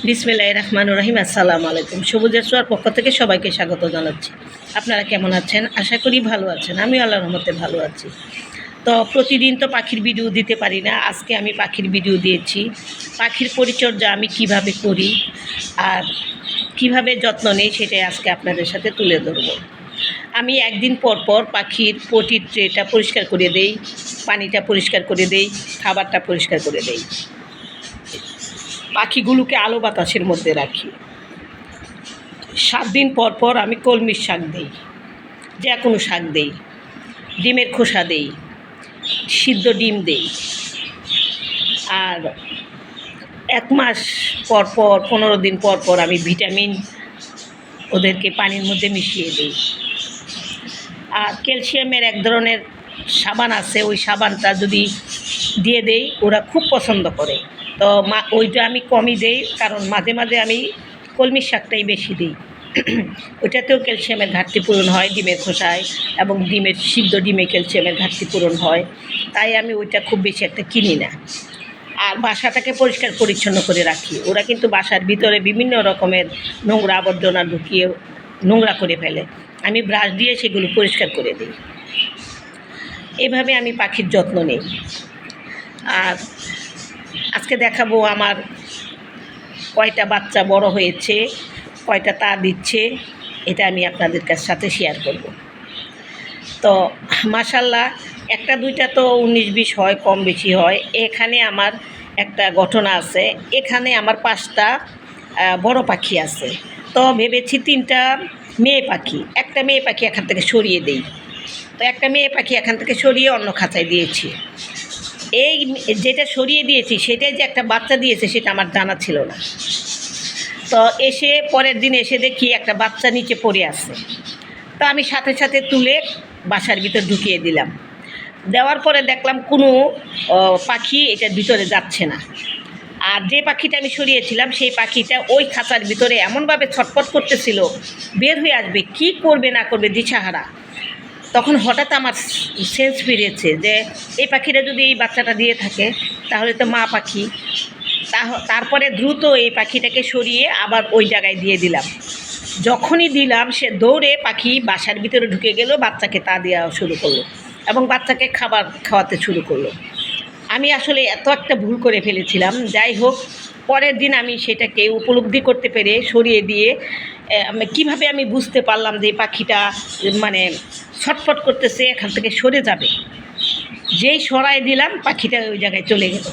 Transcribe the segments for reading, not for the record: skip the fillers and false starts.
বিসমিল্লাহির রহমানির রহিম। আসসালামু আলাইকুম। সবুজের ছোঁয়ার পক্ষ থেকে সবাইকে স্বাগত জানাচ্ছি। আপনারা কেমন আছেন? আশা করি ভালো আছেন। আমিও আল্লাহর রহমতে ভালো আছি। তো প্রতিদিন তো পাখির ভিডিও দিতে পারি না, আজকে আমি পাখির ভিডিও দিয়েছি। পাখির পরিচর্যা আমি কিভাবে করি আর কিভাবে যত্ন নিই সেটাই আজকে আপনাদের সাথে তুলে ধরব। আমি একদিন পর পর পাখির পটির ট্রেটা পরিষ্কার করে দেই, পানিটা পরিষ্কার করে দেই, খাবারটা পরিষ্কার করে দেই। পাখিগুলোকে আলো বাতাসের মধ্যে রাখি। 7 দিন পর পর আমি কলমির শাক দিই, যে কোনো শাক দিই, ডিমের খোসা দিই, সিদ্ধ ডিম দিই। আর 1 মাস পর পর 15 দিন পর পর আমি ভিটামিন ওদেরকে পানির মধ্যে মিশিয়ে দিই। আর ক্যালসিয়ামের এক ধরনের সাবান আছে, ওই সাবানটা যদি দিয়ে দেই ওরা খুব পছন্দ করে। তো ওইটা আমি কমই দেই, কারণ মাঝে মাঝে আমি কলমির শাকটাই বেশি দিই। ওইটাতেও ক্যালসিয়ামের ঘাটতি পূরণ হয় ডিমের খোসায়, এবং সিদ্ধ ডিমে ক্যালসিয়ামের ঘাটতি পূরণ হয়। তাই আমি ওইটা খুব বেশি একটা কিনি না। আর বাসাটাকে পরিষ্কার পরিচ্ছন্ন করে রাখি। ওরা কিন্তু বাসার ভিতরে বিভিন্ন রকমের নোংরা আবর্জনা ঢুকিয়ে নোংরা করে ফেলে, আমি ব্রাশ দিয়ে সেগুলো পরিষ্কার করে দিই। এভাবে আমি পাখির যত্ন নিই। আর আজকে দেখাবো আমার কয়টা বাচ্চা বড় হয়েছে, কয়টা তা দিচ্ছে, এটা আমি আপনাদের সাথে শেয়ার করব। তো মাশাআল্লাহ, একটা দুইটা তো 19-20 হয়, কম বেশি হয়। এখানে আমার একটা ঘটনা আছে, এখানে আমার 5টা বড় পাখি আছে। তো ভেবেছি 3টা মেয়ে পাখি, একটা মেয়ে পাখি এখান থেকে সরিয়ে দেই। তো একটা মেয়ে পাখি এখান থেকে সরিয়ে অন্য খাঁচায় দিয়েছি। এই যেটা সরিয়ে দিয়েছি সেটাই যে একটা বাচ্চা দিয়েছে সেটা আমার জানা ছিল না। তো পরের দিন এসে দেখি একটা বাচ্চা নিচে পড়ে আছে। তো আমি সাথে সাথে তুলে বাসার ভিতর ঢুকিয়ে দিলাম। দেওয়ার পরে দেখলাম কোনো পাখি এটার ভিতরে যাচ্ছে না। আর যে পাখিটা আমি সরিয়েছিলাম সেই পাখিটা ওই খাঁচার ভিতরে এমনভাবে ছটফট করতেছিল, বের হয়ে আসবে, কি করবে না করবে দিশাহারা। তখন হঠাৎ আমার সেন্স ফিরেছে যে এই পাখিটা যদি এই বাচ্চাটা দিয়ে থাকে তাহলে তো মা পাখি। তারপরে দ্রুত এই পাখিটাকে সরিয়ে আবার ওই জায়গায় দিয়ে দিলাম। যখনই দিলাম সে দৌড়ে পাখি বাসার ভিতরে ঢুকে গেল, বাচ্চাকে তা দেওয়া শুরু করলো এবং বাচ্চাকে খাবার খাওয়াতে শুরু করলো। আমি আসলে এত একটা ভুল করে ফেলেছিলাম। যাই হোক, পরের দিন আমি সেটাকে উপলব্ধি করতে পেরে সরিয়ে দিয়ে কিভাবে আমি বুঝতে পারলাম যে পাখিটা মানে ছটফট করতেছে, এখান থেকে সরে যাবে। যেই সরাই দিলাম পাখিটা ওই জায়গায় চলে গেল।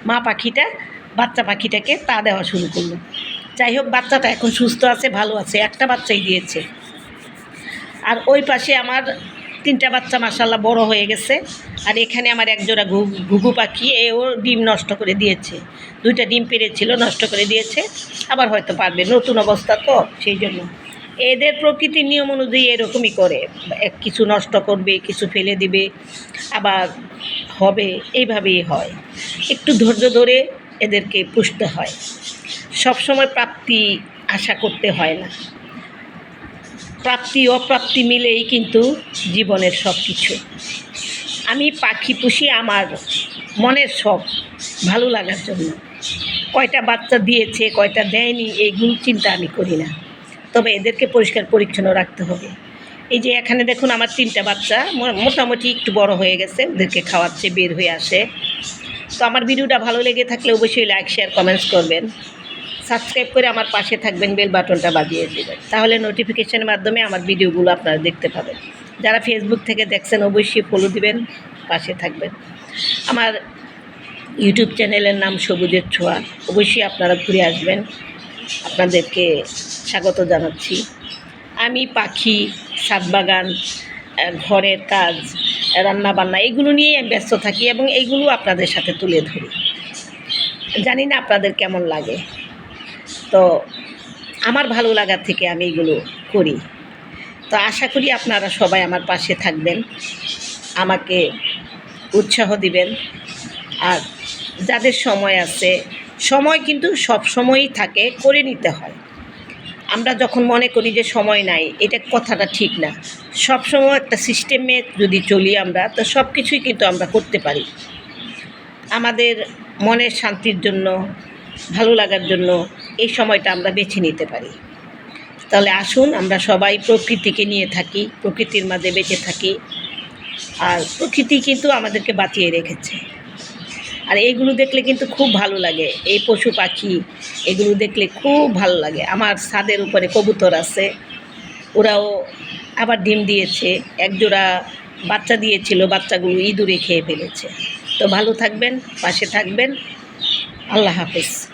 মা পাখিটা বাচ্চা পাখিটাকে তা দেওয়া শুরু করলো। যাই হোক, বাচ্চাটা এখন সুস্থ আছে, ভালো আছে, একটা বাচ্চাই দিয়েছে। আর ওই পাশে আমার 3টা বাচ্চা মাশাআল্লাহ বড় হয়ে গেছে। আর এখানে আমার একজোড়া ঘুঘু পাখি, এও ডিম নষ্ট করে দিয়েছে। 2টা ডিম পেড়েছিল, নষ্ট করে দিয়েছে। আবার হয়তো পারবে, নতুন অবস্থা তো সেই জন্য। এদের প্রকৃতির নিয়ম অনুযায়ী এরকমই করে, কিছু নষ্ট করবে, কিছু ফেলে দিবে, আবার হবে, এইভাবেই হয়। একটু ধৈর্য ধরে এদেরকে পুষতে হয়। সবসময় প্রাপ্তি আশা করতে হয় না। প্রাপ্তি অপ্রাপ্তি মিলেই কিন্তু জীবনের সব কিছু। আমি পাখি পুষি আমার মনের শখ, ভালো লাগার জন্য। কয়টা বাচ্চা দিয়েছে, কয়টা দেয়নি, এইগুলো চিন্তা আমি করি না। তবে এদেরকে পরিষ্কার পরিচ্ছন্ন রাখতে হবে। এই যে এখানে দেখুন আমার 3টা বাচ্চা মোটামুটি একটু বড় হয়ে গেছে, ওদেরকে খাওয়াচ্ছে, বের হয়ে আসে। তো আমার ভিডিওটা ভালো লেগে থাকলে অবশ্যই লাইক, শেয়ার, কমেন্টস করবেন। সাবস্ক্রাইব করে আমার পাশে থাকবেন, বেল বাটনটা বাজিয়ে দেবেন, তাহলে নোটিফিকেশনের মাধ্যমে আমার ভিডিওগুলো আপনারা দেখতে পাবেন। যারা ফেসবুক থেকে দেখছেন অবশ্যই ফলো দিবেন, পাশে থাকবেন। আমার ইউটিউব চ্যানেলের নাম সবুজের ছোঁয়া, অবশ্যই আপনারা ঘুরে আসবেন, আপনাদেরকে স্বাগত জানাচ্ছি। আমি পাখি, ছাদ বাগান, ঘরের কাজ, রান্নাবান্না এগুলো নিয়ে ব্যস্ত থাকি এবং এইগুলো আপনাদের সাথে তুলে ধরি। জানি না আপনাদের কেমন লাগে, তো আমার ভালো লাগার থেকে আমি এগুলো করি। তো আশা করি আপনারা সবাই আমার পাশে থাকবেন, আমাকে উৎসাহ দিবেন। আর যাদের সময় আছে, সময় কিন্তু সব সময়ই থাকে, করে নিতে হয়। আমরা যখন মনে করি যে সময় নাই, এটা কথাটা ঠিক না। সব সময় একটা সিস্টেমে যদি চলি আমরা, তো সব কিছুই কিন্তু আমরা করতে পারি। আমাদের মনের শান্তির জন্য, ভালো লাগার জন্য এই সময়টা আমরা বেছে নিতে পারি। তাহলে আসুন আমরা সবাই প্রকৃতিকে নিয়ে থাকি, প্রকৃতির মাঝে বেঁচে থাকি। আর প্রকৃতি কিন্তু আমাদেরকে বাঁচিয়ে রেখেছে। আর এইগুলো দেখলে কিন্তু খুব ভালো লাগে, এই পশু পাখি এগুলো দেখলে খুব ভালো লাগে। আমার ছাদের উপরে কবুতর আছে, ওরাও আবার ডিম দিয়েছে, একজোড়া বাচ্চা দিয়েছিল, বাচ্চাগুলো ইঁদুরে খেয়ে ফেলেছে। তো ভালো থাকবেন, পাশে থাকবেন। আল্লাহ হাফেজ।